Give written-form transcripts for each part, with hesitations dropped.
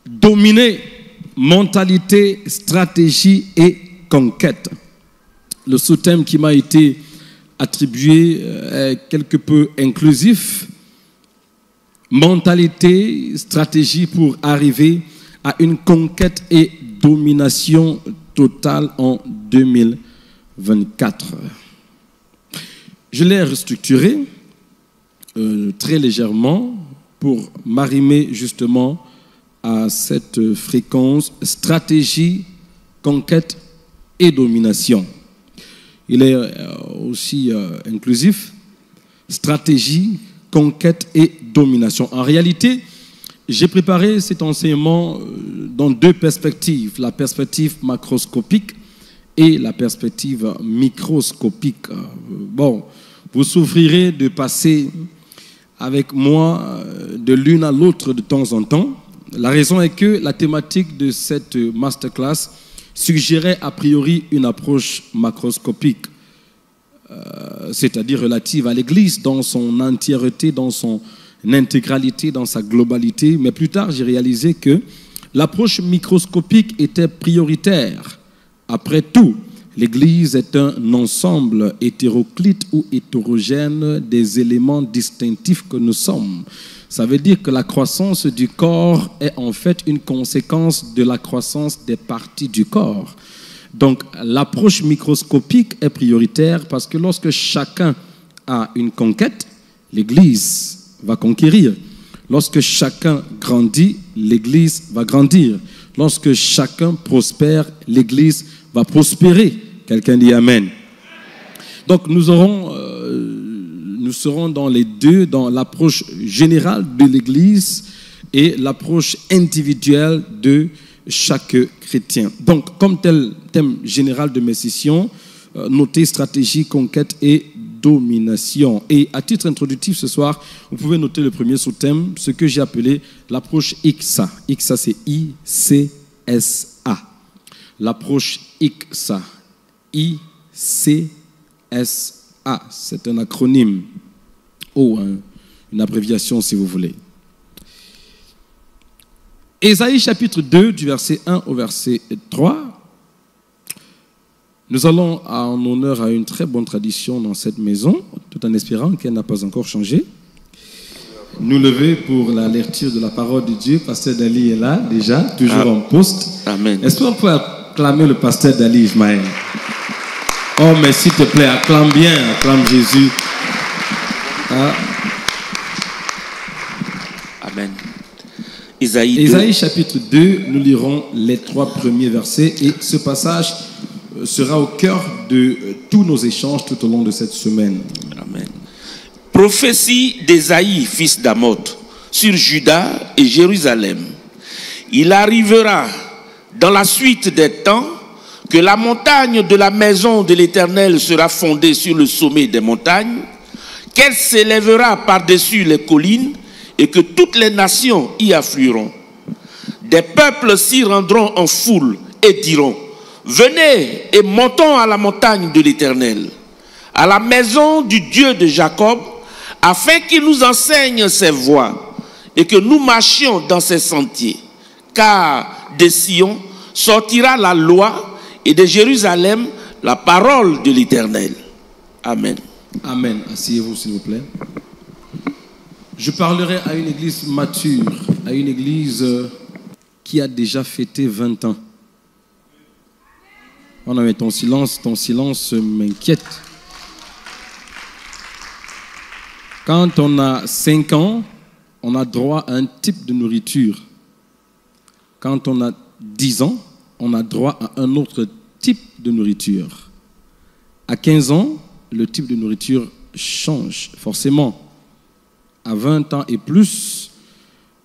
Dominer, mentalité, stratégie et conquête. Le sous-thème qui m'a été attribué est quelque peu inclusif. Mentalité, stratégie pour arriver à une conquête et domination totale en 2024. Je l'ai restructuré très légèrement pour m'arrimer justement à cette fréquence stratégie, conquête et domination. Il est aussi inclusif, stratégie, conquête et domination. En réalité, j'ai préparé cet enseignement dans deux perspectives, la perspective macroscopique et la perspective microscopique. Bon, vous souffrirez de passer avec moi de l'une à l'autre de temps en temps. La raison est que la thématique de cette masterclass suggérait a priori une approche macroscopique, c'est-à-dire relative à l'Église dans son entièreté, dans son intégralité, dans sa globalité. Mais plus tard, j'ai réalisé que l'approche microscopique était prioritaire. Après tout, l'Église est un ensemble hétéroclite ou hétérogène des éléments distinctifs que nous sommes. Ça veut dire que la croissance du corps est en fait une conséquence de la croissance des parties du corps. Donc, l'approche microscopique est prioritaire parce que lorsque chacun a une conquête, l'Église va conquérir. Lorsque chacun grandit, l'Église va grandir. Lorsque chacun prospère, l'Église va prospérer. Quelqu'un dit Amen. Donc, nous serons dans les deux, dans l'approche générale de l'Église et l'approche individuelle de chaque chrétien. Donc, comme tel thème général de mes sessions, notez stratégie, conquête et domination. Et à titre introductif ce soir, vous pouvez noter le premier sous-thème, ce que j'ai appelé l'approche ICSA. ICSA, c'est I-C-S-A. L'approche ICSA. I-C-S-A. C'est un acronyme ou une abréviation si vous voulez. Ésaïe chapitre 2, du verset 1 au verset 3. Nous allons en honneur à une très bonne tradition dans cette maison, tout en espérant qu'elle n'a pas encore changé. Nous lever pour la lecture de la parole de Dieu. Pasteur Dali est là déjà, toujours en poste. Amen. Est-ce qu'on peut acclamer le pasteur Dali Ismaël? Oh, mais s'il te plaît, acclame bien, acclame Jésus. Ah. Amen. Ésaïe chapitre 2, nous lirons les 3 premiers versets et ce passage sera au cœur de tous nos échanges tout au long de cette semaine. Amen. Prophétie d'Ésaïe, fils d'Amoth, sur Juda et Jérusalem. Il arrivera dans la suite des temps que la montagne de la maison de l'Éternel sera fondée sur le sommet des montagnes, qu'elle s'élèvera par-dessus les collines et que toutes les nations y afflueront. Des peuples s'y rendront en foule et diront: venez et montons à la montagne de l'Éternel, à la maison du Dieu de Jacob, afin qu'il nous enseigne ses voies et que nous marchions dans ses sentiers. Car de Sion sortira la loi et de Jérusalem la parole de l'Éternel. Amen. Amen. Asseyez-vous s'il vous plaît. Je parlerai à une église mature, à une église qui a déjà fêté 20 ans. Oh non, mais ton silence m'inquiète. Quand on a 5 ans, on a droit à un type de nourriture. Quand on a 10 ans, on a droit à un autre type de nourriture. À 15 ans, le type de nourriture change forcément. À 20 ans et plus,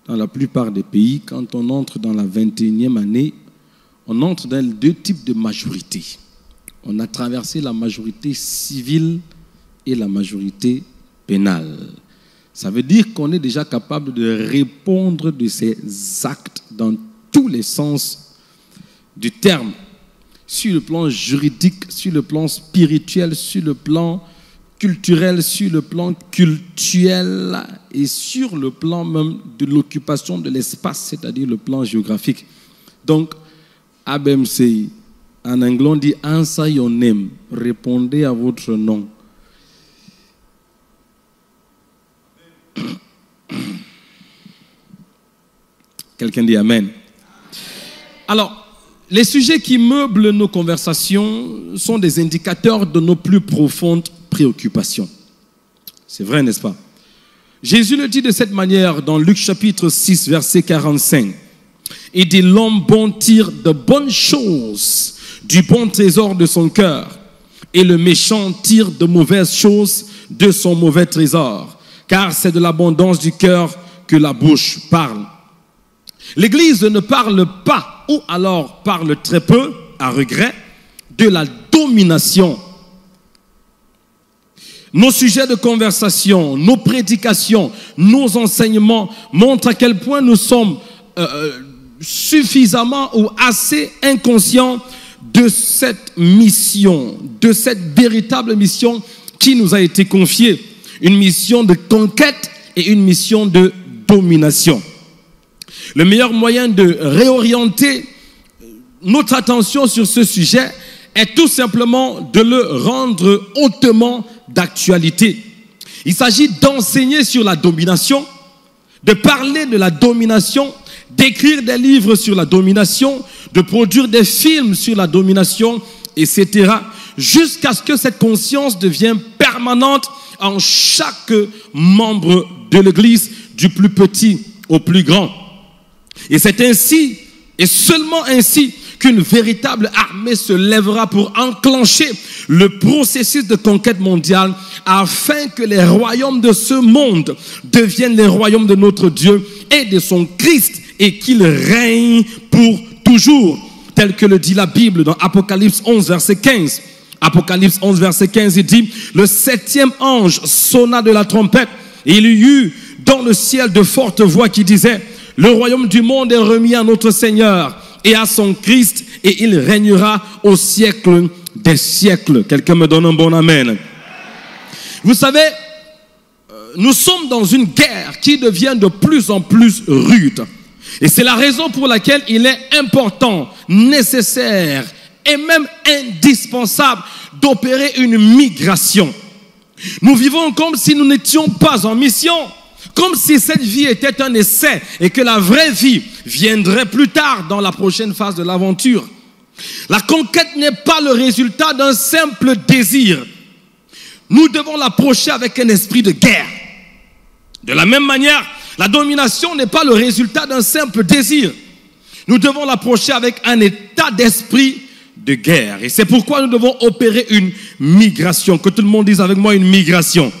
dans la plupart des pays, quand on entre dans la 21e année, on entre dans 2 types de majorité. On a traversé la majorité civile et la majorité pénale. Ça veut dire qu'on est déjà capable de répondre de ces actes dans tous les sens du terme. Sur le plan juridique, sur le plan spirituel, sur le plan culturel, sur le plan culturel et sur le plan même de l'occupation de l'espace, c'est-à-dire le plan géographique. Donc, ABMC, en anglais on dit « Answer your name », répondez à votre nom. Quelqu'un dit Amen. Alors, les sujets qui meublent nos conversations sont des indicateurs de nos plus profondes préoccupations. C'est vrai, n'est-ce pas? Jésus le dit de cette manière dans Luc chapitre 6, verset 45. Il dit, l'homme bon tire de bonnes choses du bon trésor de son cœur, et le méchant tire de mauvaises choses de son mauvais trésor, car c'est de l'abondance du cœur que la bouche parle. L'Église ne parle pas, ou alors parle très peu, à regret, de la domination. Nos sujets de conversation, nos prédications, nos enseignements montrent à quel point nous sommes suffisamment ou assez inconscients de cette mission, de cette véritable mission qui nous a été confiée. Une mission de conquête et une mission de domination. Le meilleur moyen de réorienter notre attention sur ce sujet est tout simplement de le rendre hautement d'actualité. Il s'agit d'enseigner sur la domination, de parler de la domination, d'écrire des livres sur la domination, de produire des films sur la domination, etc. jusqu'à ce que cette conscience devienne permanente en chaque membre de l'Église, du plus petit au plus grand. Et c'est ainsi, et seulement ainsi, qu'une véritable armée se lèvera pour enclencher le processus de conquête mondiale afin que les royaumes de ce monde deviennent les royaumes de notre Dieu et de son Christ et qu'il règne pour toujours, tel que le dit la Bible dans Apocalypse 11, verset 15. Apocalypse 11, verset 15, il dit, le 7e ange sonna de la trompette et il y eut dans le ciel de fortes voix qui disaient, le royaume du monde est remis à notre Seigneur et à son Christ, et il régnera au siècle des siècles. Quelqu'un me donne un bon amen. Vous savez, nous sommes dans une guerre qui devient de plus en plus rude. Et c'est la raison pour laquelle il est important, nécessaire et même indispensable d'opérer une migration. Nous vivons comme si nous n'étions pas en mission. Comme si cette vie était un essai et que la vraie vie viendrait plus tard dans la prochaine phase de l'aventure. La conquête n'est pas le résultat d'un simple désir. Nous devons l'approcher avec un esprit de guerre. De la même manière, la domination n'est pas le résultat d'un simple désir. Nous devons l'approcher avec un état d'esprit de guerre. Et c'est pourquoi nous devons opérer une migration. Que tout le monde dise avec moi une migration.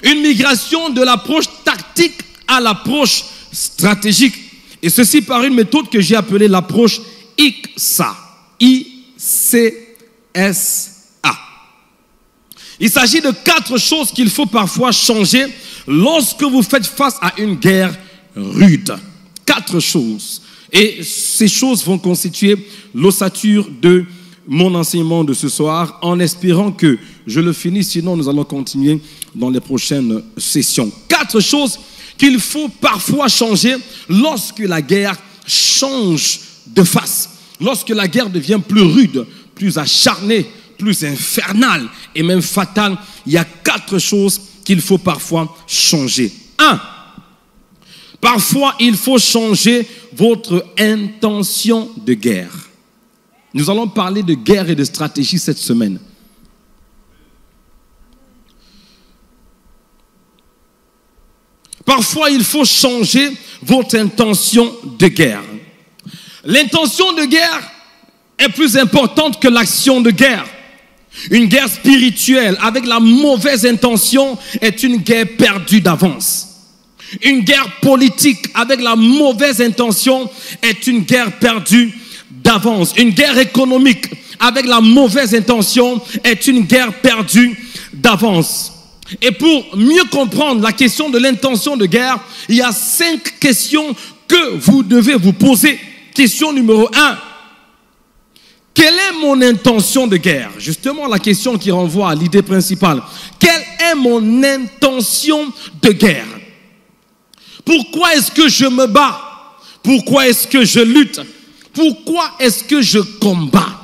Une migration de l'approche tactique à l'approche stratégique. Et ceci par une méthode que j'ai appelée l'approche ICSA. I-C-S-A. Il s'agit de 4 choses qu'il faut parfois changer lorsque vous faites face à une guerre rude. 4 choses. Et ces choses vont constituer l'ossature de mon enseignement de ce soir, en espérant que je le finisse, sinon nous allons continuer dans les prochaines sessions. 4 choses qu'il faut parfois changer lorsque la guerre change de face, lorsque la guerre devient plus rude, plus acharnée, plus infernale et même fatale. Il y a 4 choses qu'il faut parfois changer. 1. Parfois, il faut changer votre intention de guerre. Nous allons parler de guerre et de stratégie cette semaine. Parfois, il faut changer votre intention de guerre. L'intention de guerre est plus importante que l'action de guerre. Une guerre spirituelle avec la mauvaise intention est une guerre perdue d'avance. Une guerre politique avec la mauvaise intention est une guerre perdue d'avance. Une guerre économique avec la mauvaise intention est une guerre perdue d'avance. Et pour mieux comprendre la question de l'intention de guerre, il y a 5 questions que vous devez vous poser. Question numéro 1. Quelle est mon intention de guerre? Justement, la question qui renvoie à l'idée principale. Quelle est mon intention de guerre? Pourquoi est-ce que je me bats? Pourquoi est-ce que je lutte? Pourquoi est-ce que je combats?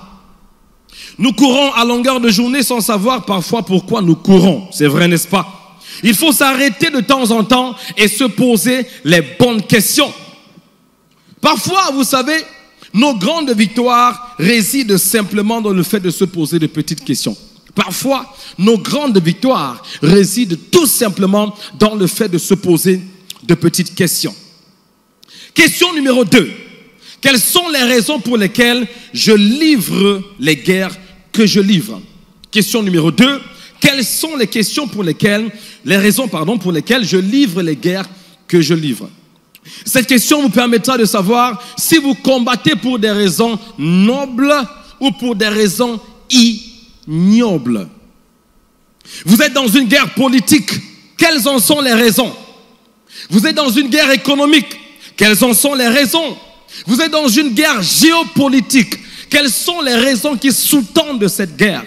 Nous courons à longueur de journée sans savoir parfois pourquoi nous courons. C'est vrai, n'est-ce pas? Il faut s'arrêter de temps en temps et se poser les bonnes questions. Parfois, vous savez, nos grandes victoires résident simplement dans le fait de se poser de petites questions. Parfois, nos grandes victoires résident tout simplement dans le fait de se poser de petites questions. Question numéro 2. Quelles sont les raisons pour lesquelles je livre les guerres que je livre? Question numéro 2. Quelles sont les raisons pour lesquelles je livre les guerres que je livre? Cette question vous permettra de savoir si vous combattez pour des raisons nobles ou pour des raisons ignobles. Vous êtes dans une guerre politique. Quelles en sont les raisons? Vous êtes dans une guerre économique. Quelles en sont les raisons? Vous êtes dans une guerre géopolitique. Quelles sont les raisons qui sous-tendent cette guerre?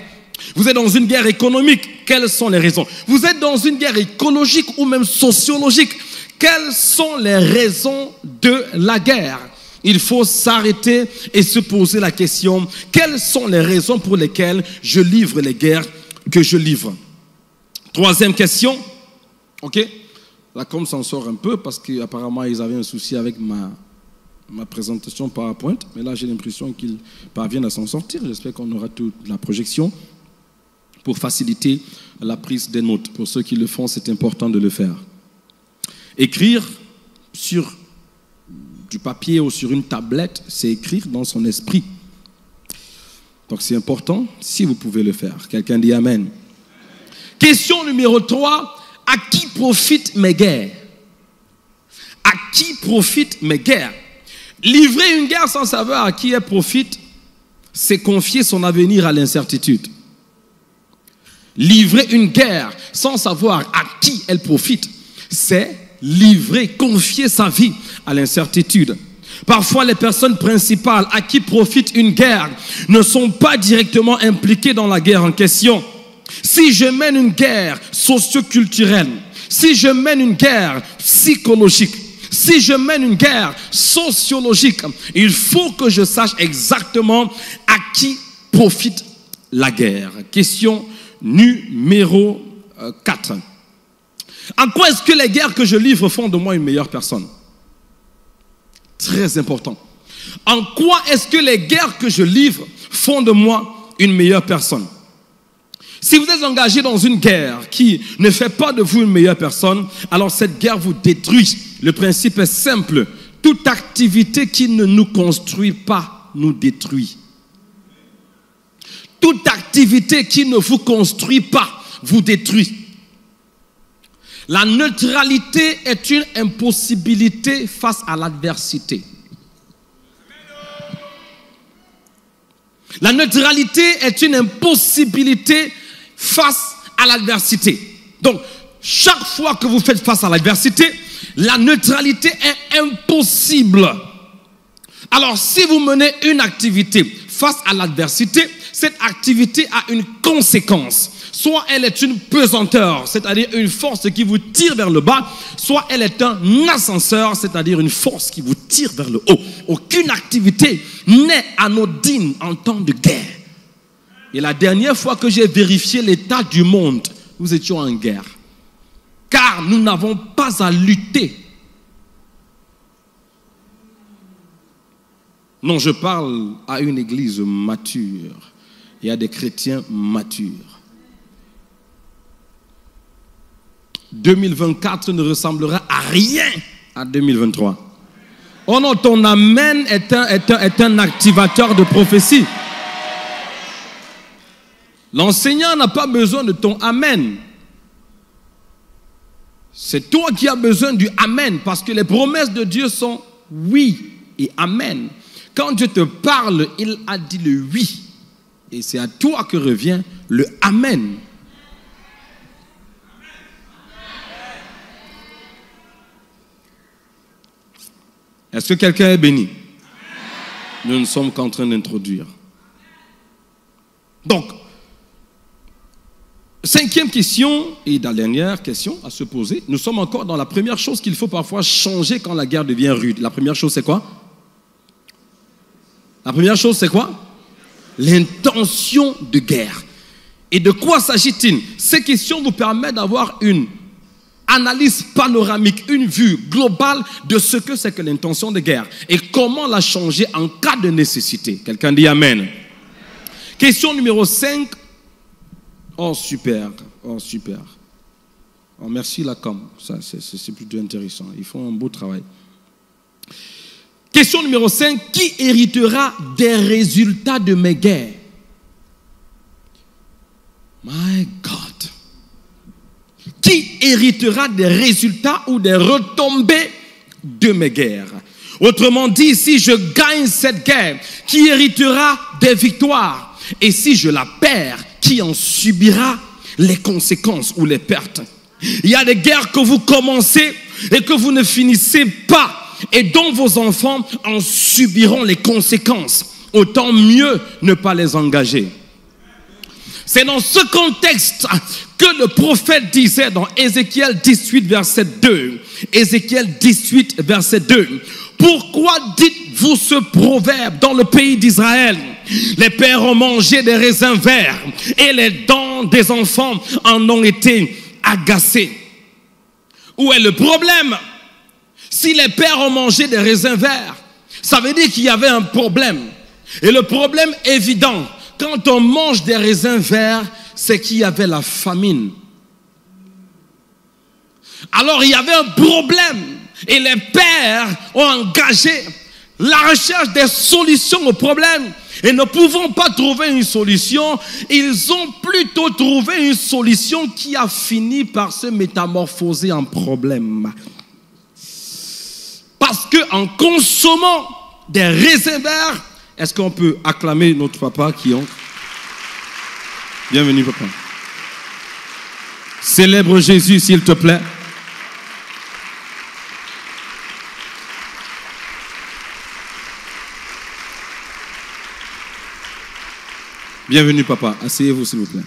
Vous êtes dans une guerre économique. Quelles sont les raisons? Vous êtes dans une guerre écologique ou même sociologique. Quelles sont les raisons de la guerre? Il faut s'arrêter et se poser la question, quelles sont les raisons pour lesquelles je livre les guerres que je livre? Troisième question. Ok? La com s'en sort un peu parce qu'apparemment ils avaient un souci avec ma présentation PowerPoint. Mais là j'ai l'impression qu'ils parviennent à s'en sortir. J'espère qu'on aura toute la projection pour faciliter la prise des notes. Pour ceux qui le font, c'est important de le faire. Écrire sur du papier ou sur une tablette, c'est écrire dans son esprit. Donc c'est important si vous pouvez le faire. Quelqu'un dit Amen. Question numéro 3. À qui profitent mes guerres? À qui profitent mes guerres? Livrer une guerre sans savoir à qui elle profite, c'est confier son avenir à l'incertitude. Livrer une guerre sans savoir à qui elle profite, c'est confier sa vie à l'incertitude. Parfois, les personnes principales à qui profite une guerre ne sont pas directement impliquées dans la guerre en question. Si je mène une guerre socio-culturelle, si je mène une guerre psychologique, si je mène une guerre sociologique, il faut que je sache exactement à qui profite la guerre. Question numéro 4. En quoi est-ce que les guerres que je livre font de moi une meilleure personne? Très important. En quoi est-ce que les guerres que je livre font de moi une meilleure personne? Si vous êtes engagé dans une guerre qui ne fait pas de vous une meilleure personne, alors cette guerre vous détruit. Le principe est simple. Toute activité qui ne nous construit pas nous détruit. Toute activité qui ne vous construit pas vous détruit. La neutralité est une impossibilité face à l'adversité. La neutralité est une impossibilité face à l'adversité. Donc, chaque fois que vous faites face à l'adversité, la neutralité est impossible. Alors, si vous menez une activité face à l'adversité, cette activité a une conséquence. Soit elle est une pesanteur, c'est-à-dire une force qui vous tire vers le bas, soit elle est un ascenseur, c'est-à-dire une force qui vous tire vers le haut. Aucune activité n'est anodine en temps de guerre. Et la dernière fois que j'ai vérifié l'état du monde, nous étions en guerre. Car nous n'avons pas à lutter. Non, je parle à une église mature et à des chrétiens matures. 2024 ne ressemblera à rien à 2023. Oh non, ton amen est un activateur de prophétie. L'enseignant n'a pas besoin de ton amen. C'est toi qui as besoin du amen, parce que les promesses de Dieu sont oui et amen. Quand Dieu te parle, il a dit le oui. Et c'est à toi que revient le amen. Est-ce que quelqu'un est béni? Nous ne sommes qu'en train d'introduire. Donc, cinquième question et la dernière question à se poser. Nous sommes encore dans la première chose qu'il faut parfois changer quand la guerre devient rude. La première chose, c'est quoi? La première chose, c'est quoi? L'intention de guerre. Et de quoi s'agit-il? Ces questions vous permettent d'avoir une analyse panoramique, une vue globale de ce que c'est que l'intention de guerre et comment la changer en cas de nécessité. Quelqu'un dit Amen. Question numéro 5. Oh super, oh super. Oh, merci la com, ça c'est plutôt intéressant. Ils font un beau travail. Question numéro 5. Qui héritera des résultats de mes guerres? My God. Qui héritera des résultats ou des retombées de mes guerres? Autrement dit, si je gagne cette guerre, qui héritera des victoires? Et si je la perds, qui en subira les conséquences ou les pertes? Il y a des guerres que vous commencez et que vous ne finissez pas et dont vos enfants en subiront les conséquences. Autant mieux ne pas les engager. C'est dans ce contexte que le prophète disait dans Ézéchiel 18, verset 2. Ézéchiel 18, verset 2. Pourquoi dites-vous ce proverbe dans le pays d'Israël? Les pères ont mangé des raisins verts et les dents des enfants en ont été agacées. Où est le problème? Si les pères ont mangé des raisins verts, ça veut dire qu'il y avait un problème. Et le problème évident, quand on mange des raisins verts, c'est qu'il y avait la famine. Alors il y avait un problème. Et les pères ont engagé la recherche des solutions au problème. Et ne pouvant pas trouver une solution, ils ont plutôt trouvé une solution qui a fini par se métamorphoser en problème. Parce qu'en consommant des raisins verts, est-ce qu'on peut acclamer notre papa qui ont... Bienvenue papa. Célèbre Jésus s'il te plaît. Bienvenue papa, asseyez-vous s'il vous plaît.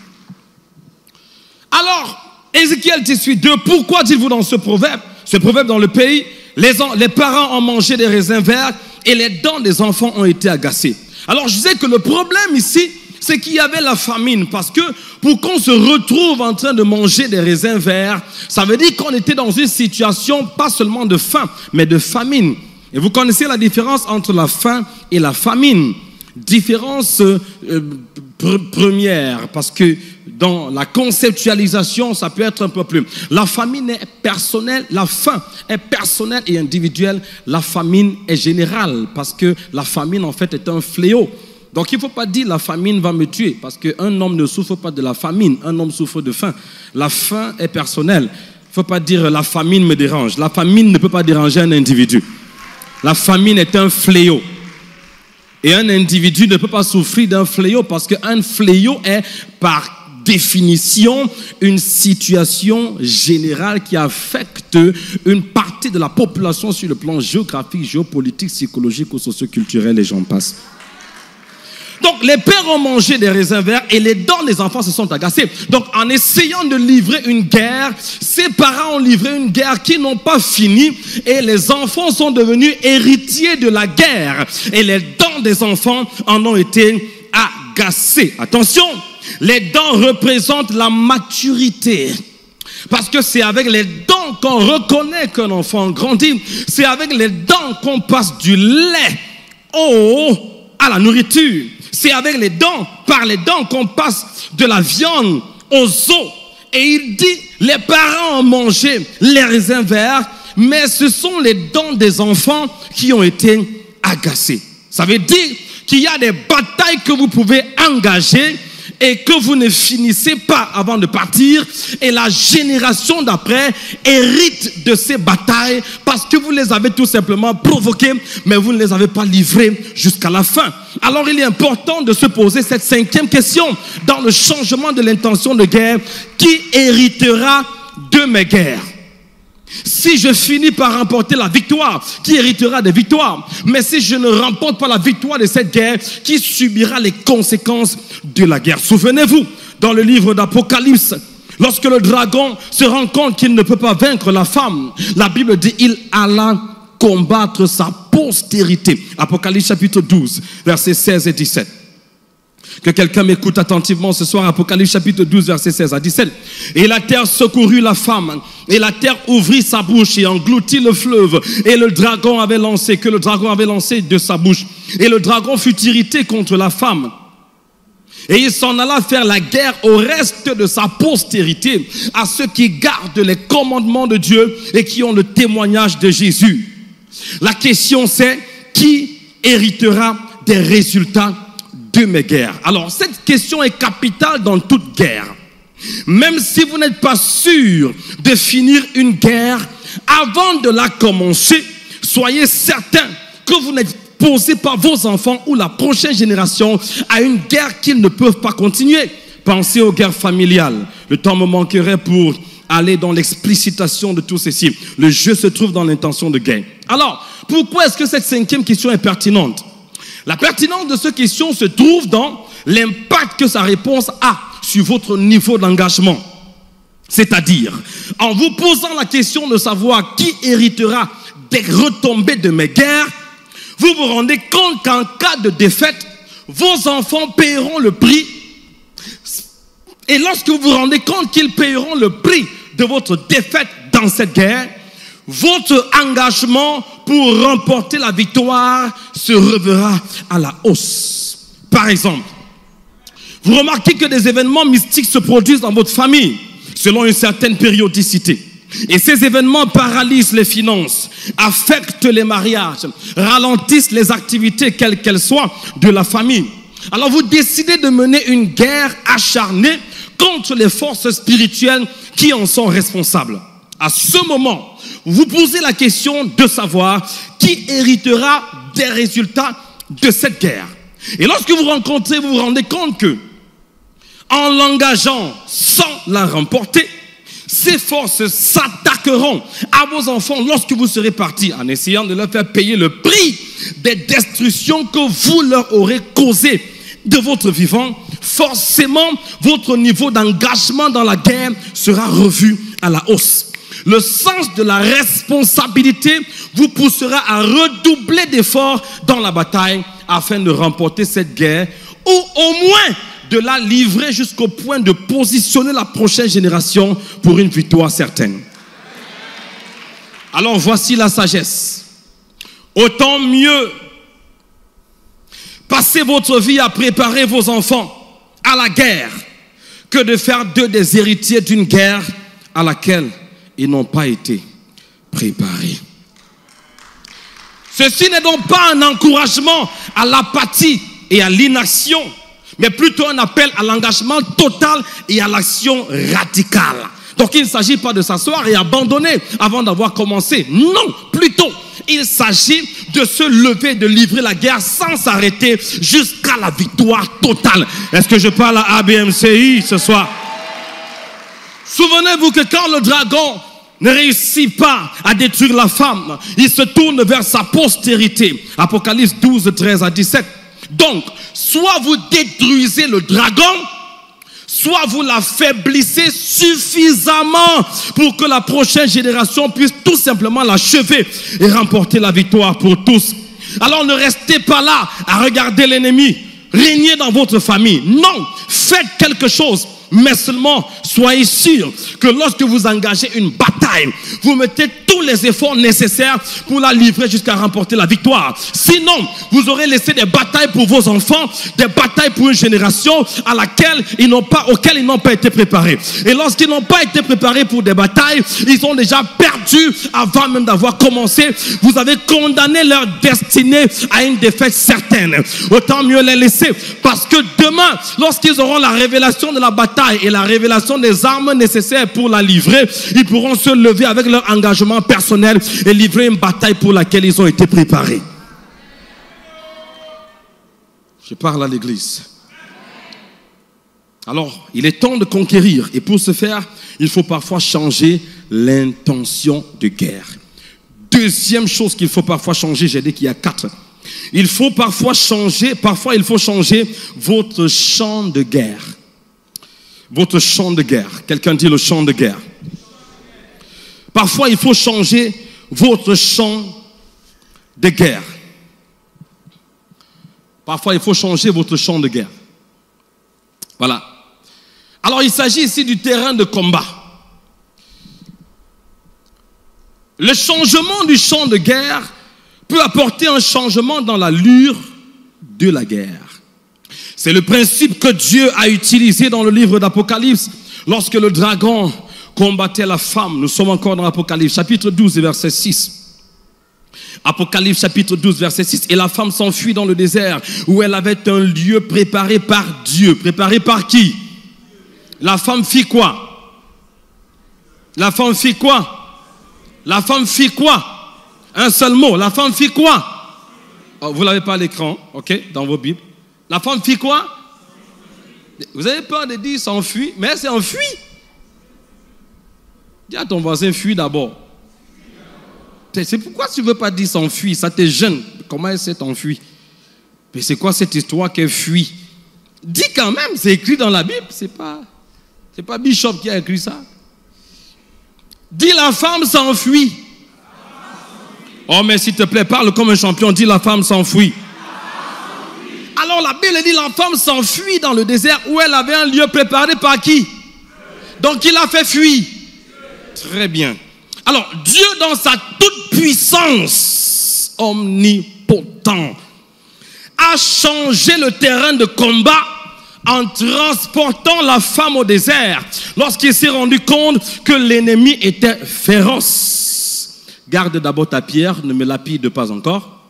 Alors, Ézéchiel 18, 2, pourquoi dites-vous dans ce proverbe dans le pays, les parents ont mangé des raisins verts et les dents des enfants ont été agacées. Alors je disais que le problème ici, c'est qu'il y avait la famine, parce que pour qu'on se retrouve en train de manger des raisins verts, ça veut dire qu'on était dans une situation pas seulement de faim, mais de famine. Et vous connaissez la différence entre la faim et la famine. Différence première, parce que dans la conceptualisation, ça peut être un peu plus. La famine est personnelle, la faim est personnelle et individuelle. La famine est générale, parce que la famine, en fait, est un fléau. Donc, il ne faut pas dire la famine va me tuer, parce qu'un homme ne souffre pas de la famine, un homme souffre de faim. La faim est personnelle. Il ne faut pas dire la famine me dérange. La famine ne peut pas déranger un individu. La famine est un fléau. Et un individu ne peut pas souffrir d'un fléau, parce qu'un fléau est, par définition, une situation générale qui affecte une partie de la population sur le plan géographique, géopolitique, psychologique ou socio-culturel, et j'en passe. Donc, les pères ont mangé des raisins verts et les dents des enfants se sont agacées. Donc, en essayant de livrer une guerre, ces parents ont livré une guerre qui n'ont pas fini et les enfants sont devenus héritiers de la guerre. Et les dents des enfants en ont été agacées. Attention, les dents représentent la maturité. Parce que c'est avec les dents qu'on reconnaît qu'un enfant grandit. C'est avec les dents qu'on passe du lait à la nourriture. C'est avec les dents, par les dents qu'on passe de la viande aux os. Et il dit, les parents ont mangé les raisins verts, mais ce sont les dents des enfants qui ont été agacées. Ça veut dire qu'il y a des batailles que vous pouvez engager et que vous ne finissez pas avant de partir, et la génération d'après hérite de ces batailles parce que vous les avez tout simplement provoquées, mais vous ne les avez pas livrées jusqu'à la fin. Alors il est important de se poser cette cinquième question dans le changement de l'intention de guerre: qui héritera de mes guerres? Si je finis par remporter la victoire, qui héritera des victoires? Mais si je ne remporte pas la victoire de cette guerre, qui subira les conséquences de la guerre? Souvenez-vous, dans le livre d'Apocalypse, lorsque le dragon se rend compte qu'il ne peut pas vaincre la femme, la Bible dit il alla combattre sa postérité. Apocalypse chapitre 12, versets 16 et 17. Que quelqu'un m'écoute attentivement ce soir, Apocalypse chapitre 12, versets 16 à 17. Et la terre secourut la femme, et la terre ouvrit sa bouche et engloutit le fleuve, et le dragon avait lancé de sa bouche. Et le dragon fut irrité contre la femme. Et il s'en alla faire la guerre au reste de sa postérité, à ceux qui gardent les commandements de Dieu et qui ont le témoignage de Jésus. La question c'est, qui héritera des résultats de mes guerres? Alors, cette question est capitale dans toute guerre. Même si vous n'êtes pas sûr de finir une guerre, avant de la commencer, soyez certain que vous n'êtes posé par vos enfants ou la prochaine génération à une guerre qu'ils ne peuvent pas continuer. Pensez aux guerres familiales. Le temps me manquerait pour aller dans l'explicitation de tout ceci. Le jeu se trouve dans l'intention de guerre. Alors, pourquoi est-ce que cette cinquième question est pertinente? La pertinence de cette question se trouve dans l'impact que sa réponse a sur votre niveau d'engagement. C'est-à-dire, en vous posant la question de savoir qui héritera des retombées de mes guerres, vous vous rendez compte qu'en cas de défaite, vos enfants paieront le prix. Et lorsque vous vous rendez compte qu'ils paieront le prix de votre défaite dans cette guerre, votre engagement pour remporter la victoire se reverra à la hausse. Par exemple, vous remarquez que des événements mystiques se produisent dans votre famille selon une certaine périodicité. Et ces événements paralysent les finances, affectent les mariages, ralentissent les activités, quelles qu'elles soient, de la famille. Alors vous décidez de mener une guerre acharnée contre les forces spirituelles qui en sont responsables. À ce moment, vous posez la question de savoir qui héritera des résultats de cette guerre. Et lorsque vous rencontrez, vous vous rendez compte que, en l'engageant sans la remporter, ces forces s'attaqueront à vos enfants lorsque vous serez partis, en essayant de leur faire payer le prix des destructions que vous leur aurez causées de votre vivant. Forcément, votre niveau d'engagement dans la guerre sera revu à la hausse. Le sens de la responsabilité vous poussera à redoubler d'efforts dans la bataille afin de remporter cette guerre, ou au moins de la livrer jusqu'au point de positionner la prochaine génération pour une victoire certaine. Alors voici la sagesse. Autant mieux passer votre vie à préparer vos enfants à la guerre que de faire d'eux des héritiers d'une guerre à laquelle ils n'ont pas été préparés. Ceci n'est donc pas un encouragement à l'apathie et à l'inaction, mais plutôt un appel à l'engagement total et à l'action radicale. Donc il ne s'agit pas de s'asseoir et abandonner avant d'avoir commencé. Non, plutôt, il s'agit de se lever, de livrer la guerre sans s'arrêter jusqu'à la victoire totale. Est-ce que je parle à ABMCI ce soir? Souvenez-vous que quand le dragon ne réussit pas à détruire la femme, il se tourne vers sa postérité. Apocalypse 12, 13 à 17. Donc, soit vous détruisez le dragon, soit vous l'affaiblissez suffisamment pour que la prochaine génération puisse tout simplement l'achever et remporter la victoire pour tous. Alors ne restez pas là à regarder l'ennemi régner dans votre famille. Non, faites quelque chose. Mais seulement, soyez sûr que lorsque vous engagez une bataille, vous mettez tous les efforts nécessaires pour la livrer jusqu'à remporter la victoire. Sinon, vous aurez laissé des batailles pour vos enfants, des batailles pour une génération auxquelles ils n'ont pas été préparés. Et lorsqu'ils n'ont pas été préparés pour des batailles, ils ont déjà perdu avant même d'avoir commencé. Vous avez condamné leur destinée à une défaite certaine. Autant mieux les laisser, parce que demain, lorsqu'ils auront la révélation de la bataille et la révélation des armes nécessaires pour la livrer, ils pourront se lever avec leur engagement personnel et livrer une bataille pour laquelle ils ont été préparés. Je parle à l'église. Alors, il est temps de conquérir, et pour ce faire, il faut parfois changer l'intention de guerre. Deuxième chose qu'il faut parfois changer, j'ai dit qu'il y a 4. Il faut parfois changer votre champ de guerre. Votre champ de guerre. Quelqu'un dit le champ de guerre. Parfois, il faut changer votre champ de guerre. Parfois, il faut changer votre champ de guerre. Voilà. Alors, il s'agit ici du terrain de combat. Le changement du champ de guerre peut apporter un changement dans l'allure de la guerre. C'est le principe que Dieu a utilisé dans le livre d'Apocalypse lorsque le dragon combattait la femme. Nous sommes encore dans Apocalypse, chapitre 12, verset 6. Apocalypse, chapitre 12, verset 6. Et la femme s'enfuit dans le désert où elle avait un lieu préparé par Dieu. Préparé par qui? La femme fit quoi? La femme fit quoi? La femme fit quoi? Un seul mot. La femme fit quoi? Oh, vous ne l'avez pas à l'écran, ok, dans vos Bibles. La femme fit quoi? Vous avez peur de dire s'enfuit, mais elle s'est enfuie. Dis à ton voisin, fuis d'abord. C'est pourquoi tu ne veux pas dire s'enfuir? Ça te gêne. Comment elle s'est enfuie? Mais c'est quoi cette histoire qu'elle fuit? Dis quand même, c'est écrit dans la Bible. C'est pas Bishop qui a écrit ça. Dis la femme s'enfuit. Oh mais s'il te plaît, parle comme un champion. Dis la femme s'enfuit. Alors la Bible dit la femme s'enfuit dans le désert où elle avait un lieu préparé par qui? Donc il a fait fuir. Très bien. Alors Dieu dans sa toute puissance omnipotent a changé le terrain de combat en transportant la femme au désert lorsqu'il s'est rendu compte que l'ennemi était féroce. Garde d'abord ta pierre, ne me lapide pas encore.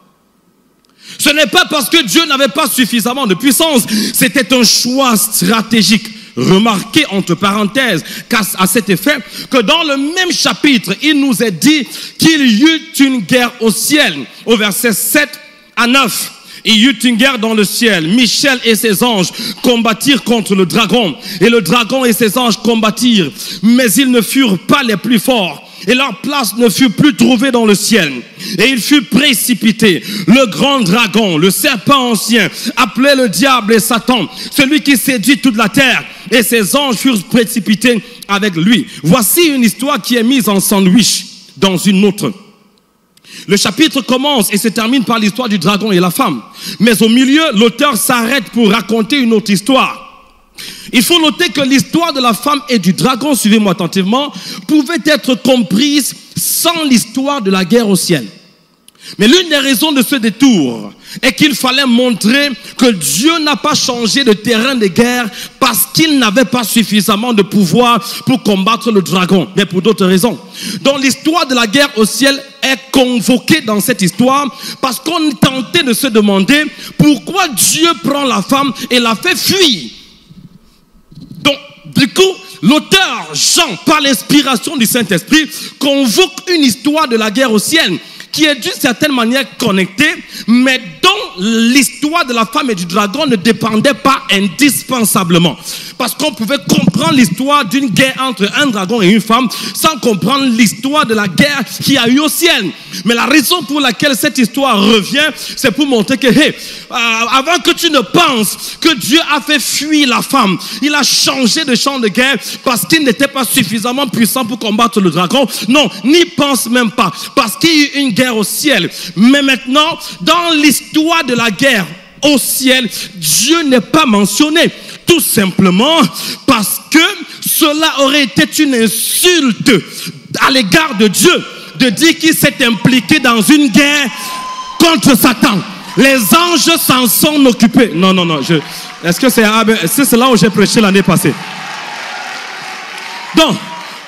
Ce n'est pas parce que Dieu n'avait pas suffisamment de puissance, c'était un choix stratégique. Remarquez entre parenthèses qu'à cet effet que dans le même chapitre, il nous est dit qu'il y eut une guerre au ciel. Au verset 7 à 9. Il y eut une guerre dans le ciel. Michel et ses anges combattirent contre le dragon. Et le dragon et ses anges combattirent. Mais ils ne furent pas les plus forts. Et leur place ne fut plus trouvée dans le ciel. Et il fut précipité. Le grand dragon, le serpent ancien, appelé le diable et Satan, celui qui séduit toute la terre. Et ses anges furent précipités avec lui. Voici une histoire qui est mise en sandwich dans une autre. Le chapitre commence et se termine par l'histoire du dragon et la femme. Mais au milieu, l'auteur s'arrête pour raconter une autre histoire. Il faut noter que l'histoire de la femme et du dragon, suivez-moi attentivement, pouvait être comprise sans l'histoire de la guerre au ciel. Mais l'une des raisons de ce détour est qu'il fallait montrer que Dieu n'a pas changé de terrain de guerre parce qu'il n'avait pas suffisamment de pouvoir pour combattre le dragon, mais pour d'autres raisons. Donc l'histoire de la guerre au ciel est convoquée dans cette histoire parce qu'on est tenté de se demander pourquoi Dieu prend la femme et la fait fuir. Donc, du coup, l'auteur Jean, par l'inspiration du Saint-Esprit, convoque une histoire de la guerre au ciel qui est d'une certaine manière connectée, mais dont l'histoire de la femme et du dragon ne dépendait pas indispensablement. Parce qu'on pouvait comprendre l'histoire d'une guerre entre un dragon et une femme sans comprendre l'histoire de la guerre qu'il y a eu au ciel. Mais la raison pour laquelle cette histoire revient, c'est pour montrer que, avant que tu ne penses que Dieu a fait fuir la femme, il a changé de champ de guerre parce qu'il n'était pas suffisamment puissant pour combattre le dragon. Non, n'y pense même pas. Parce qu'il y a eu une guerre au ciel. Mais maintenant, dans l'histoire de la guerre au ciel, Dieu n'est pas mentionné. Tout simplement parce que cela aurait été une insulte à l'égard de Dieu de dire qu'il s'est impliqué dans une guerre contre Satan. Les anges s'en sont occupés. Non. Est-ce que c'est là où j'ai prêché l'année passée? Donc,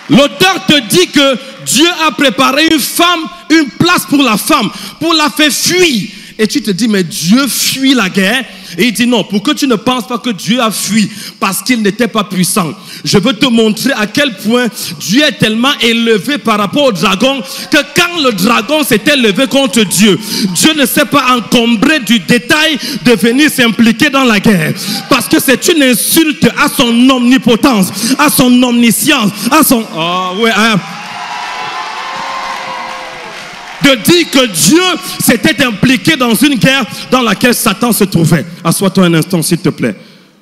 l'auteur te dit que Dieu a préparé une femme, une place pour la femme, pour la faire fuir. Et tu te dis, mais Dieu fuit la guerre. Et il dit non, pour que tu ne penses pas que Dieu a fui parce qu'il n'était pas puissant. Je veux te montrer à quel point Dieu est tellement élevé par rapport au dragon que quand le dragon s'était levé contre Dieu, Dieu ne s'est pas encombré du détail de venir s'impliquer dans la guerre. Parce que c'est une insulte à son omnipotence, à son omniscience, à son... de dire que Dieu s'était impliqué dans une guerre dans laquelle Satan se trouvait. Assois-toi un instant, s'il te plaît.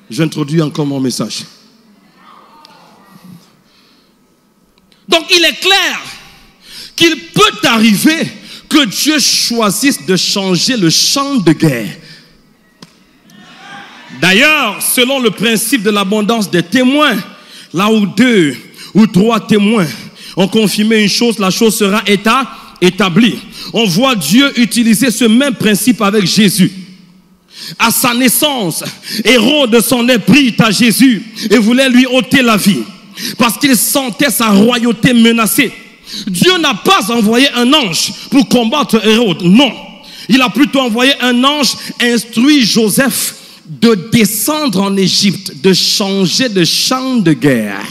J'introduis encore mon message. Donc il est clair qu'il peut arriver que Dieu choisisse de changer le champ de guerre. D'ailleurs, selon le principe de l'abondance des témoins, là où 2 ou 3 témoins ont confirmé une chose, la chose sera établie. On voit Dieu utiliser ce même principe avec Jésus. À sa naissance, Hérode s'en est pris à Jésus et voulait lui ôter la vie parce qu'il sentait sa royauté menacée. Dieu n'a pas envoyé un ange pour combattre Hérode, non. Il a plutôt envoyé un ange, instruit Joseph de descendre en Égypte, de changer de champ de guerre.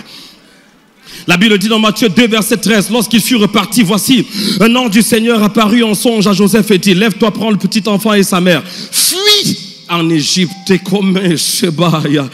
La Bible dit dans Matthieu 2, verset 13, lorsqu'il fut reparti, voici, un ange du Seigneur apparut en songe à Joseph et dit, lève-toi, prends le petit enfant et sa mère, fuis en Égypte, comme Shebaya.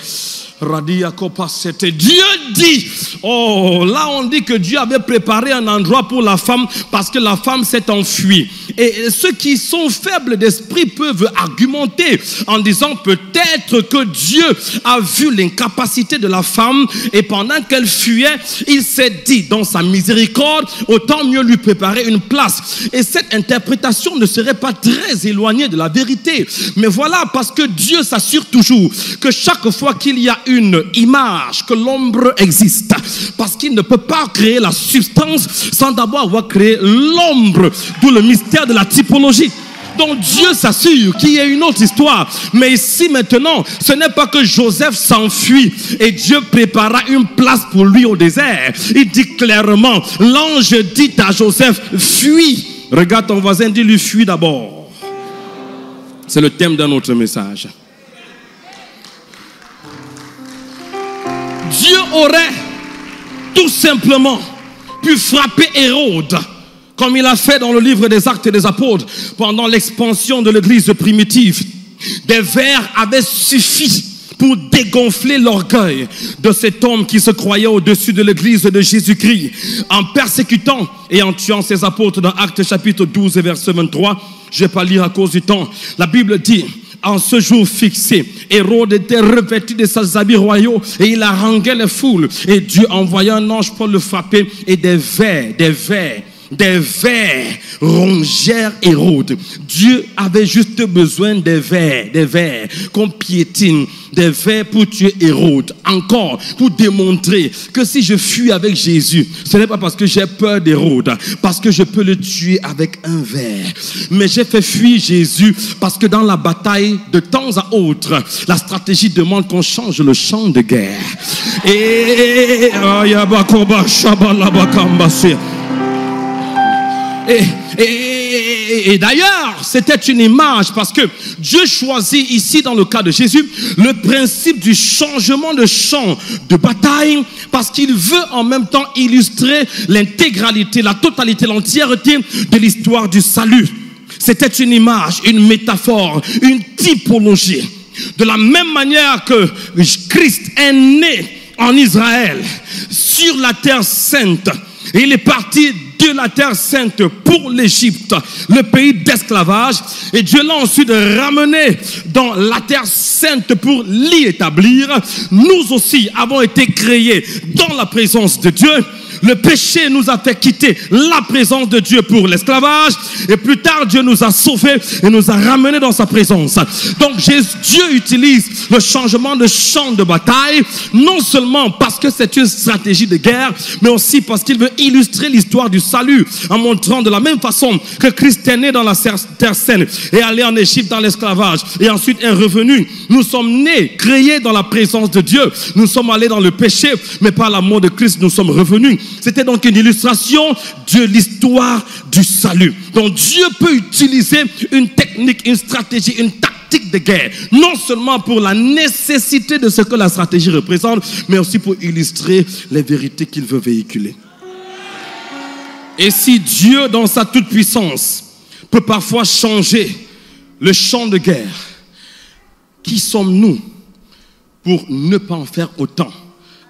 Dieu dit, oh là on dit que Dieu avait préparé un endroit pour la femme parce que la femme s'est enfuie. Et ceux qui sont faibles d'esprit peuvent argumenter en disant peut-être que Dieu a vu l'incapacité de la femme et pendant qu'elle fuyait, il s'est dit dans sa miséricorde, autant mieux lui préparer une place. Et cette interprétation ne serait pas très éloignée de la vérité. Mais voilà, parce que Dieu s'assure toujours que chaque fois qu'il y a une image, que l'ombre existe, parce qu'il ne peut pas créer la substance sans d'abord avoir créé l'ombre, d'où le mystère de la typologie. Donc Dieu s'assure qu'il y a une autre histoire. Mais ici maintenant, ce n'est pas que Joseph s'enfuit et Dieu prépara une place pour lui au désert. Il dit clairement, l'ange dit à Joseph, fuis. Regarde ton voisin, dis-lui, fuis d'abord. C'est le thème d'un autre message. Dieu aurait tout simplement pu frapper Hérode, comme il a fait dans le livre des Actes des Apôtres, pendant l'expansion de l'église primitive. Des vers avaient suffi pour dégonfler l'orgueil de cet homme qui se croyait au-dessus de l'église de Jésus-Christ. En persécutant et en tuant ses apôtres dans Actes chapitre 12 et verset 23, je ne vais pas lire à cause du temps, la Bible dit, en ce jour fixé, Hérode était revêtu de ses habits royaux et il haranguait les foules. Et Dieu envoya un ange pour le frapper et des vers rongèrent Hérode. Dieu avait juste besoin des vers qu'on piétine, des vers pour tuer Hérode. Encore, pour démontrer que si je fuis avec Jésus, ce n'est pas parce que j'ai peur d'Hérode, parce que je peux le tuer avec un ver. Mais j'ai fait fuir Jésus parce que dans la bataille, de temps à autre, la stratégie demande qu'on change le champ de guerre. Et d'ailleurs, c'était une image parce que Dieu choisit ici, dans le cas de Jésus, le principe du changement de champ de bataille parce qu'il veut en même temps illustrer l'intégralité, la totalité, l'entièreté de l'histoire du salut. C'était une image, une métaphore, une typologie. De la même manière que Christ est né en Israël, sur la terre sainte, et il est parti de la terre sainte pour l'Égypte, le pays d'esclavage, et Dieu l'a ensuite ramené dans la terre sainte pour l'y établir. Nous aussi avons été créés dans la présence de Dieu. Le péché nous a fait quitter la présence de Dieu pour l'esclavage. Et plus tard, Dieu nous a sauvés et nous a ramenés dans sa présence. Donc Dieu utilise le changement de champ de bataille, non seulement parce que c'est une stratégie de guerre, mais aussi parce qu'il veut illustrer l'histoire du salut, en montrant de la même façon que Christ est né dans la terre sainte et allé en Égypte dans l'esclavage et ensuite est revenu. Nous sommes nés, créés dans la présence de Dieu. Nous sommes allés dans le péché, mais par l'amour de Christ, nous sommes revenus. C'était donc une illustration de l'histoire du salut. Donc Dieu peut utiliser une technique, une stratégie, une tactique de guerre, non seulement pour la nécessité de ce que la stratégie représente, mais aussi pour illustrer les vérités qu'il veut véhiculer. Et si Dieu, dans sa toute-puissance, peut parfois changer le champ de guerre, qui sommes-nous pour ne pas en faire autant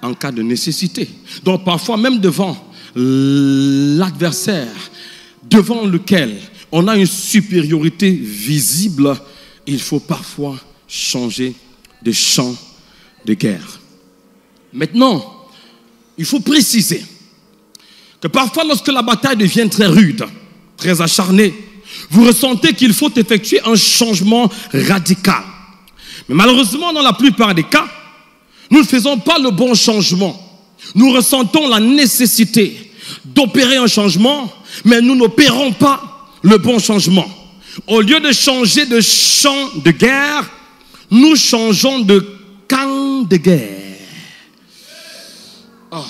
en cas de nécessité? Donc parfois même devant l'adversaire, devant lequel on a une supériorité visible, il faut parfois changer de champ de guerre. Maintenant, il faut préciser que parfois lorsque la bataille devient très rude, très acharnée, vous ressentez qu'il faut effectuer un changement radical. Mais malheureusement, dans la plupart des cas, nous ne faisons pas le bon changement. Nous ressentons la nécessité d'opérer un changement, mais nous n'opérons pas le bon changement. Au lieu de changer de champ de guerre, nous changeons de camp de guerre. Oh.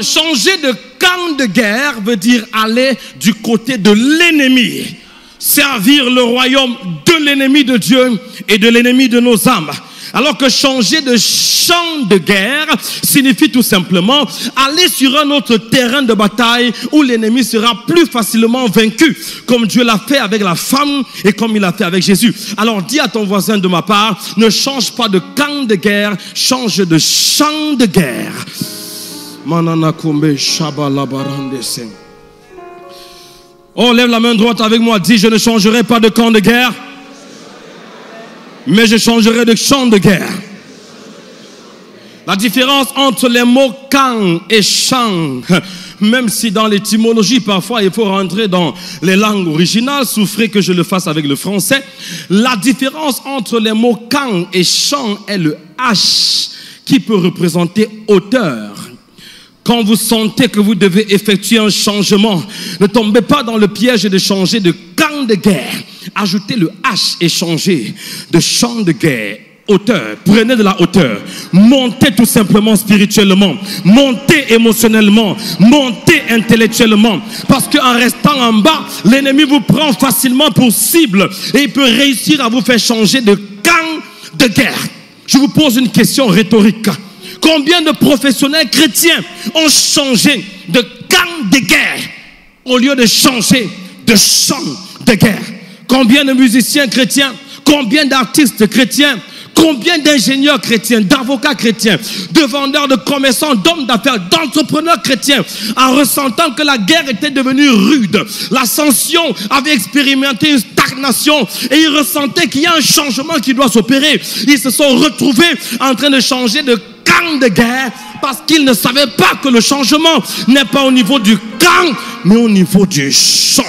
Changer de camp de guerre veut dire aller du côté de l'ennemi, servir le royaume de l'ennemi de Dieu et de l'ennemi de nos âmes. Alors que changer de champ de guerre signifie tout simplement aller sur un autre terrain de bataille où l'ennemi sera plus facilement vaincu, comme Dieu l'a fait avec la femme et comme il l'a fait avec Jésus. Alors dis à ton voisin de ma part, ne change pas de camp de guerre, change de champ de guerre. Oh, lève la main droite avec moi, dis, je ne changerai pas de camp de guerre, mais je changerai de champ de guerre. La différence entre les mots camp et champ, même si dans l'étymologie parfois il faut rentrer dans les langues originales, souffrez que je le fasse avec le français. La différence entre les mots camp et champ est le H qui peut représenter hauteur. Quand vous sentez que vous devez effectuer un changement, ne tombez pas dans le piège de changer de camp de guerre. Ajoutez le H et changez de champ de guerre. Hauteur, prenez de la hauteur, montez tout simplement spirituellement, montez émotionnellement, montez intellectuellement, parce qu'en restant en bas, l'ennemi vous prend facilement pour cible et il peut réussir à vous faire changer de camp de guerre. Je vous pose une question rhétorique. Combien de professionnels chrétiens ont changé de camp de guerre au lieu de changer de champ de guerre? Combien de musiciens chrétiens, combien d'artistes chrétiens, combien d'ingénieurs chrétiens, d'avocats chrétiens, de vendeurs, de commerçants, d'hommes d'affaires, d'entrepreneurs chrétiens, en ressentant que la guerre était devenue rude, l'ascension avait expérimenté une stagnation et ils ressentaient qu'il y a un changement qui doit s'opérer. Ils se sont retrouvés en train de changer de camp de guerre parce qu'ils ne savaient pas que le changement n'est pas au niveau du camp, mais au niveau du champ.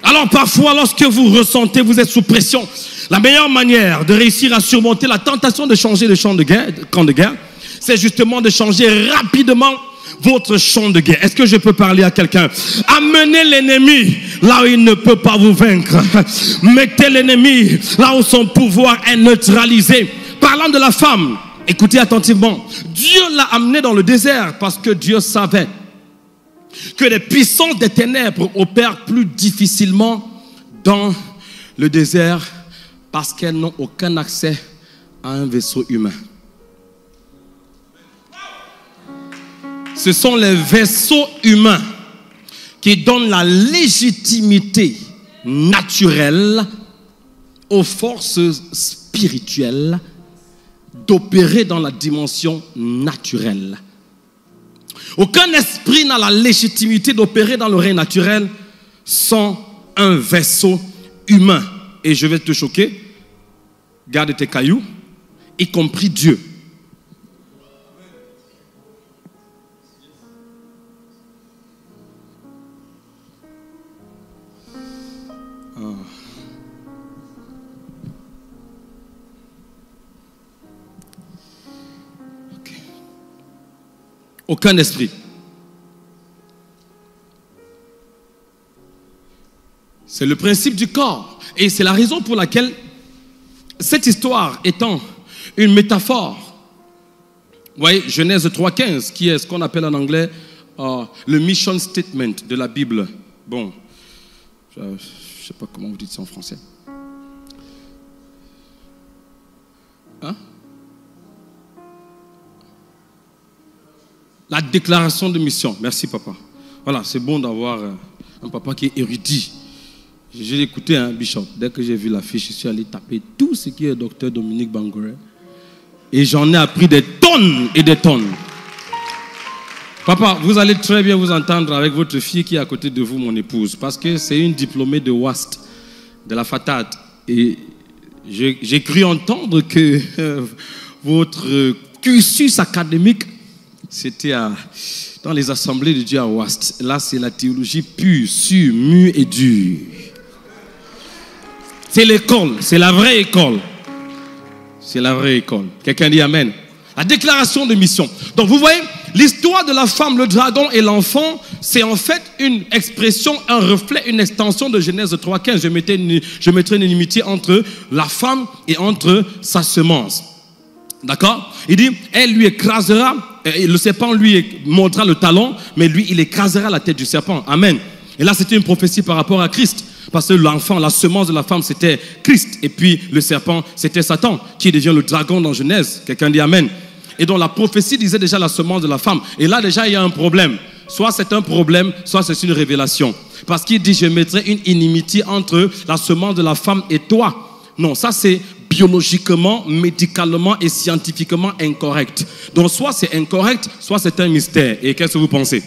Alors parfois, lorsque vous ressentez, vous êtes sous pression, la meilleure manière de réussir à surmonter la tentation de changer de champ de guerre, camp de guerre, c'est justement de changer rapidement votre champ de guerre. Est-ce que je peux parler à quelqu'un? Amenez l'ennemi là où il ne peut pas vous vaincre. Mettez l'ennemi là où son pouvoir est neutralisé. Parlant de la femme, écoutez attentivement. Dieu l'a amenée dans le désert parce que Dieu savait que les puissances des ténèbres opèrent plus difficilement dans le désert parce qu'elles n'ont aucun accès à un vaisseau humain. Ce sont les vaisseaux humains qui donnent la légitimité naturelle aux forces spirituelles d'opérer dans la dimension naturelle. Aucun esprit n'a la légitimité d'opérer dans le règne naturel sans un vaisseau humain. Et je vais te choquer, garde tes cailloux, y compris Dieu. Aucun esprit. C'est le principe du corps. Et c'est la raison pour laquelle cette histoire étant une métaphore, vous voyez, Genèse 3.15, qui est ce qu'on appelle en anglais le mission statement de la Bible. Bon, je ne sais pas comment vous dites ça en français. Hein? La déclaration de mission. Merci, papa. Voilà, c'est bon d'avoir un papa qui est érudit. J'ai écouté un bishop. Dès que j'ai vu l'affiche, je suis allé taper tout ce qui est docteur Dominique Bangoret. Et j'en ai appris des tonnes et des tonnes. Papa, vous allez très bien vous entendre avec votre fille qui est à côté de vous, mon épouse, parce que c'est une diplômée de WAST, de la FATAD. Et j'ai cru entendre que votre cursus académique, c'était dans les assemblées de Dieu à WAST. Là, c'est la théologie pure, sûre, mûre et dure. C'est l'école, c'est la vraie école. C'est la vraie école. Quelqu'un dit Amen. La déclaration de mission. Donc vous voyez, l'histoire de la femme, le dragon et l'enfant, c'est en fait une expression, un reflet, une extension de Genèse 3,15. Je mettrai une inimitié entre la femme et entre sa semence. D'accord? Il dit, elle lui écrasera, le serpent lui montrera le talon, mais lui, il écrasera la tête du serpent. Amen. Et là, c'était une prophétie par rapport à Christ. Parce que l'enfant, la semence de la femme, c'était Christ. Et puis, le serpent, c'était Satan, qui devient le dragon dans Genèse. Quelqu'un dit Amen. Et donc, la prophétie disait déjà la semence de la femme. Et là, déjà, il y a un problème. Soit c'est un problème, soit c'est une révélation. Parce qu'il dit, je mettrai une inimitié entre la semence de la femme et toi. Non, ça c'est biologiquement, médicalement et scientifiquement incorrect. Donc, soit c'est incorrect, soit c'est un mystère. Et qu'est-ce que vous pensez?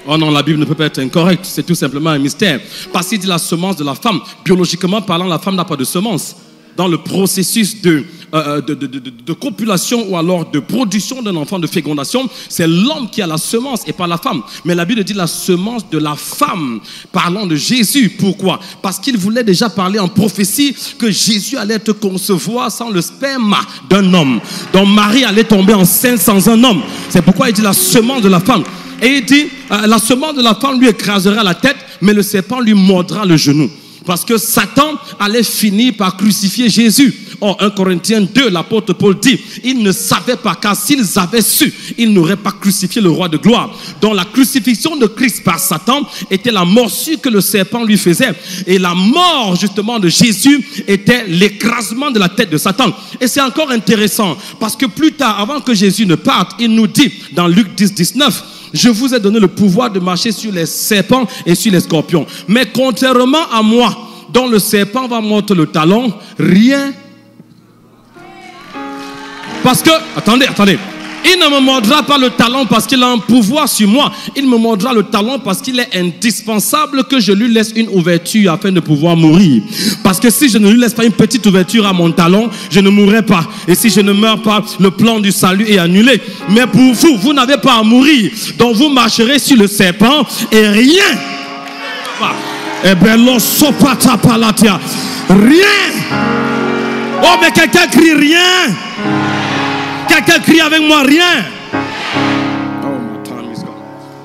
Oh non, la Bible ne peut pas être incorrecte, c'est tout simplement un mystère. Parce qu'il dit la semence de la femme. Biologiquement parlant, la femme n'a pas de semence. Dans le processus de copulation ou alors de production d'un enfant, de fécondation, c'est l'homme qui a la semence et pas la femme. Mais la Bible dit la semence de la femme, parlant de Jésus. Pourquoi? Parce qu'il voulait déjà parler en prophétie que Jésus allait être concevoir sans le sperme d'un homme. Donc Marie allait tomber enceinte sans un homme. C'est pourquoi il dit la semence de la femme. Et il dit, la semence de la femme lui écrasera la tête, mais le serpent lui mordra le genou. Parce que Satan allait finir par crucifier Jésus. Or, 1 Corinthiens 2, l'apôtre Paul dit, ils ne savaient pas, car s'ils avaient su, ils n'auraient pas crucifié le roi de gloire. Donc la crucifixion de Christ par Satan était la morsure que le serpent lui faisait. Et la mort justement de Jésus était l'écrasement de la tête de Satan. Et c'est encore intéressant, parce que plus tard, avant que Jésus ne parte, il nous dit dans Luc 10, 19, je vous ai donné le pouvoir de marcher sur les serpents et sur les scorpions. Mais contrairement à moi, dont le serpent va mordre le talon, rien. Parce que, attendez. Il ne me mordra pas le talon parce qu'il a un pouvoir sur moi. Il me mordra le talon parce qu'il est indispensable que je lui laisse une ouverture afin de pouvoir mourir. Parce que si je ne lui laisse pas une petite ouverture à mon talon, je ne mourrai pas. Et si je ne meurs pas, le plan du salut est annulé. Mais pour vous, vous n'avez pas à mourir. Donc vous marcherez sur le serpent et rien. Eh bien, rien. Oh, mais quelqu'un crie rien. Quelqu'un crie avec moi rien. Oh, my time is gone.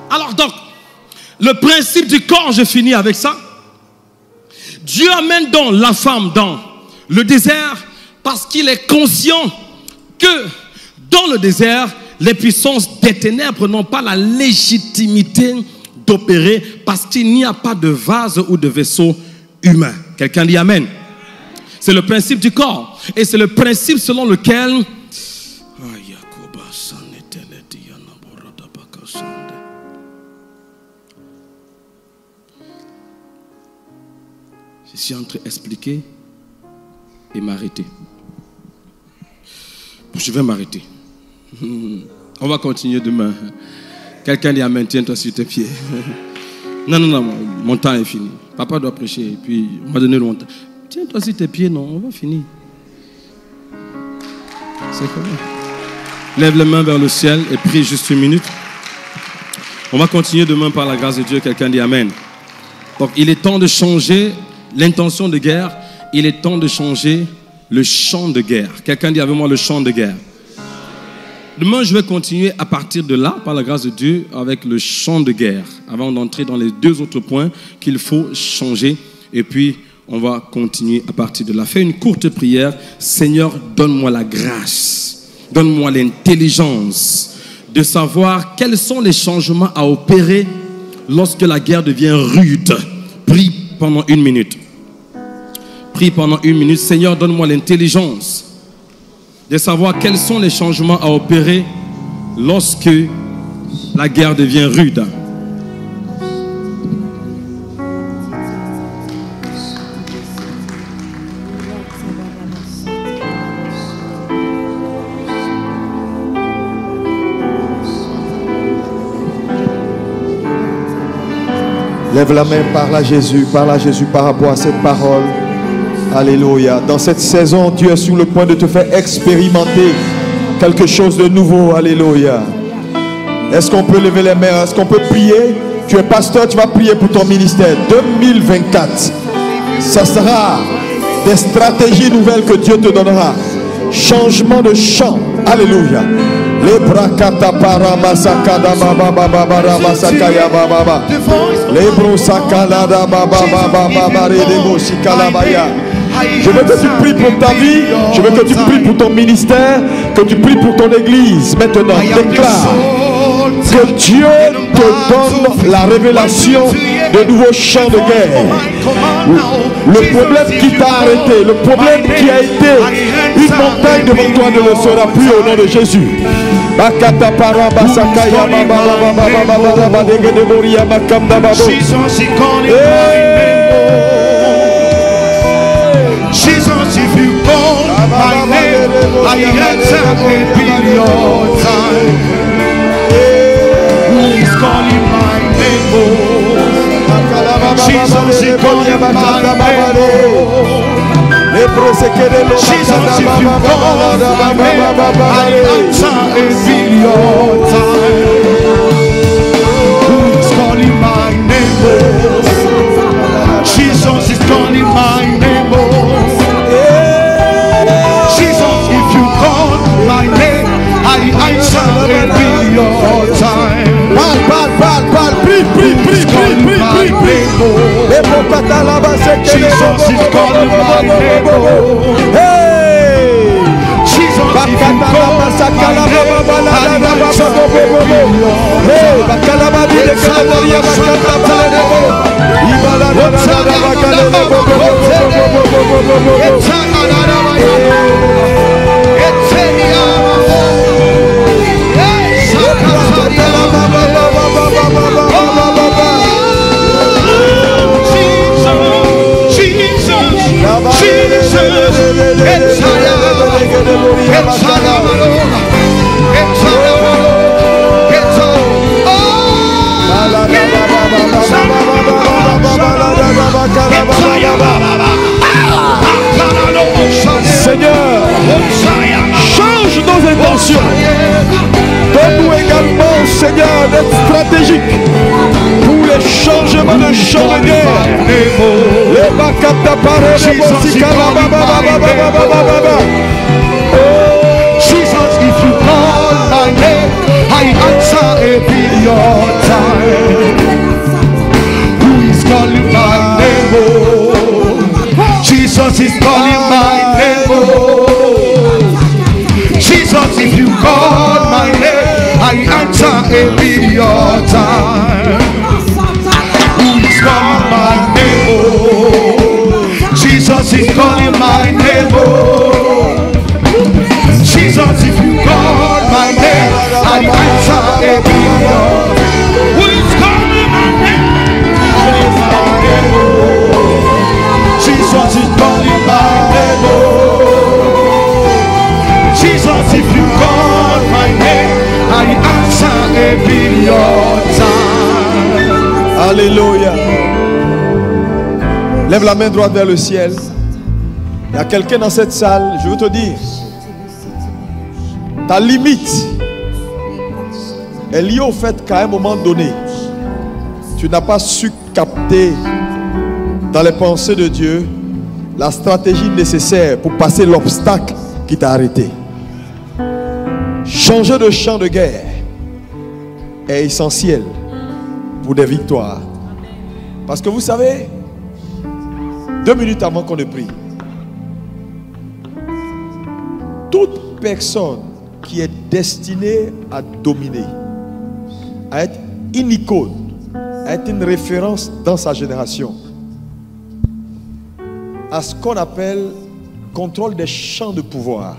Alors donc, le principe du corps, je finis avec ça. Dieu amène donc la femme dans le désert parce qu'il est conscient que dans le désert, les puissances des ténèbres n'ont pas la légitimité d'opérer parce qu'il n'y a pas de vase ou de vaisseau humain. Quelqu'un dit Amen. C'est le principe du corps. Et c'est le principe selon lequel je suis entre expliquer et m'arrêter. Je vais m'arrêter. On va continuer demain. Quelqu'un dit Amen, tiens-toi sur tes pieds. Non, mon temps est fini. Papa doit prêcher et puis on va donner le temps. Tiens-toi sur tes pieds, non, on va finir. C'est comment? Lève les mains vers le ciel et prie juste une minute. On va continuer demain par la grâce de Dieu. Quelqu'un dit Amen. Donc il est temps de changer l'intention de guerre. Il est temps de changer le champ de guerre. Quelqu'un dit avec moi le champ de guerre. Demain, je vais continuer à partir de là, par la grâce de Dieu, avec le champ de guerre, avant d'entrer dans les deux autres points qu'il faut changer. Et puis, on va continuer à partir de là. Fais une courte prière. Seigneur, donne-moi la grâce, donne-moi l'intelligence de savoir quels sont les changements à opérer lorsque la guerre devient rude. Prie pendant 1 minute. Prie pendant 1 minute. Seigneur, donne-moi l'intelligence de savoir quels sont les changements à opérer lorsque la guerre devient rude. Lève la main, parle à Jésus par rapport à cette parole. Alléluia. Dans cette saison, Dieu est sur le point de te faire expérimenter quelque chose de nouveau. Alléluia. Est-ce qu'on peut lever les mains? Est-ce qu'on peut prier? Tu es pasteur, tu vas prier pour ton ministère. 2024, ça sera des stratégies nouvelles que Dieu te donnera. Changement de chant. Alléluia. Les brakata paramasakada baba baba baba sakaya baba. Les brosakalada baba baba baba redebo sikalabaya. Je veux que tu pries pour ta vie. Je veux que tu pries pour ton ministère. Que tu pries pour ton église. Maintenant, déclare que Dieu te donne la révélation de nouveaux champs de guerre. Le problème qui t'a arrêté, le problème qui a été une montagne devant toi ne le sera plus au nom de Jésus. Jesus, if you call my name, I answer and be your time. Who is calling my name? Jesus is calling my name. Jesus, if you call my name, I answer and be your time. Who is calling my name? Jesus is calling my name. Jesus, if you call my name, I answer and be your time. Jesus is calling my name. Hey, Jesus, if you call my name, I answer Seigneur, change nos intentions. Donne-nous également, Seigneur, d'être stratégique pour les changements de champ de guerre. Les bakata parole, Jesus, if you call my name, I answer every your time. Who is calling my name? Oh, Jesus is calling my name. Oh, Jesus, if you call my name, I answer every your time. Who is calling my name? Oh, Jesus is calling my name. Oh, Jesus, if you call my name, I answer every your. Who is calling my name? Jesus is calling my name. Jesus, if you call my name, I answer every your time. Alléluia. Lève la main droite vers le ciel. Il y a quelqu'un dans cette salle, je veux te dire, ta limite est liée au fait qu'à un moment donné, tu n'as pas su capter dans les pensées de Dieu la stratégie nécessaire pour passer l'obstacle qui t'a arrêté. Changer de champ de guerre est essentiel pour des victoires. Parce que vous savez, 2 minutes avant qu'on ne prie, toute personne qui est destinée à dominer, à être une icône, à être une référence dans sa génération, à ce qu'on appelle contrôle des champs de pouvoir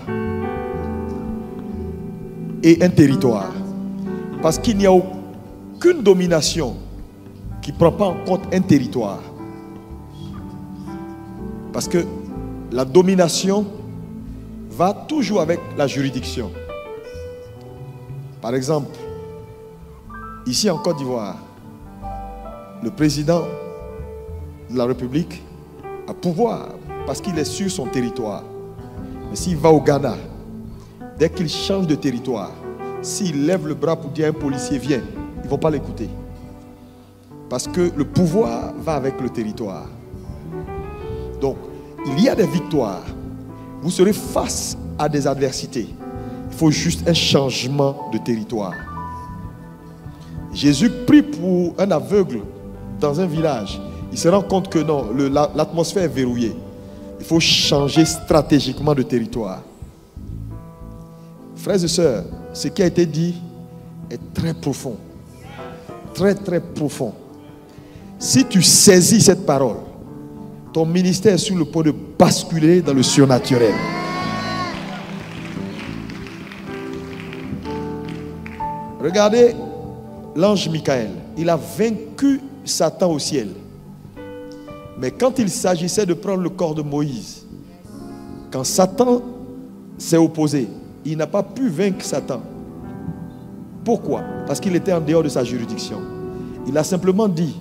et un territoire. Parce qu'il n'y a aucune domination qui ne prend pas en compte un territoire. Parce que la domination va toujours avec la juridiction. Par exemple, ici en Côte d'Ivoire, Le président de la République a pouvoir parce qu'il est sur son territoire. Mais s'il va au Ghana, dès qu'il change de territoire, s'il lève le bras pour dire à un policier viens, ils ne vont pas l'écouter. Parce que le pouvoir va avec le territoire. Donc, il y a des victoires. Vous serez face à des adversités. Il faut juste un changement de territoire. Jésus prie pour un aveugle dans un village. Il se rend compte que non, l'atmosphère est verrouillée. Il faut changer stratégiquement de territoire. Frères et sœurs, ce qui a été dit est très profond. Très, très profond. Si tu saisis cette parole, ton ministère est sur le point de basculer dans le surnaturel. Regardez l'ange Michael. Il a vaincu Satan au ciel. Mais quand il s'agissait de prendre le corps de Moïse, quand Satan s'est opposé, il n'a pas pu vaincre Satan. Pourquoi? Parce qu'il était en dehors de sa juridiction. Il a simplement dit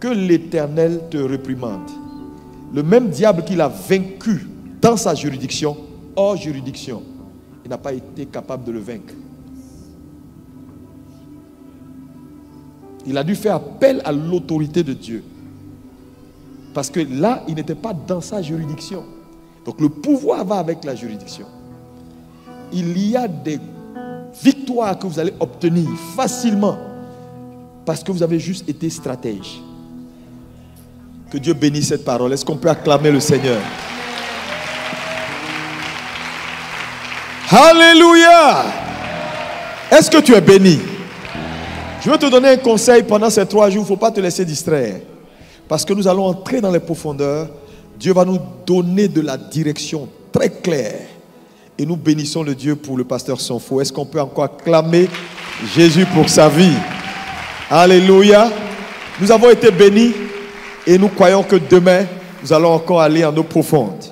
que l'Éternel te réprimande. Le même diable qu'il a vaincu dans sa juridiction, hors juridiction, il n'a pas été capable de le vaincre. Il a dû faire appel à l'autorité de Dieu. Parce que là, il n'était pas dans sa juridiction. Donc le pouvoir va avec la juridiction. Il y a des victoires que vous allez obtenir facilement parce que vous avez juste été stratège. Que Dieu bénisse cette parole. Est-ce qu'on peut acclamer le Seigneur? Alléluia! Est-ce que tu es béni? Je veux te donner un conseil pendant ces 3 jours. Il ne faut pas te laisser distraire. Parce que nous allons entrer dans les profondeurs. Dieu va nous donner de la direction très claire. Et nous bénissons le Dieu pour le pasteur Sonfo. Est-ce qu'on peut encore acclamer Jésus pour sa vie? Alléluia. Nous avons été bénis. Et nous croyons que demain, nous allons encore aller en eau profonde.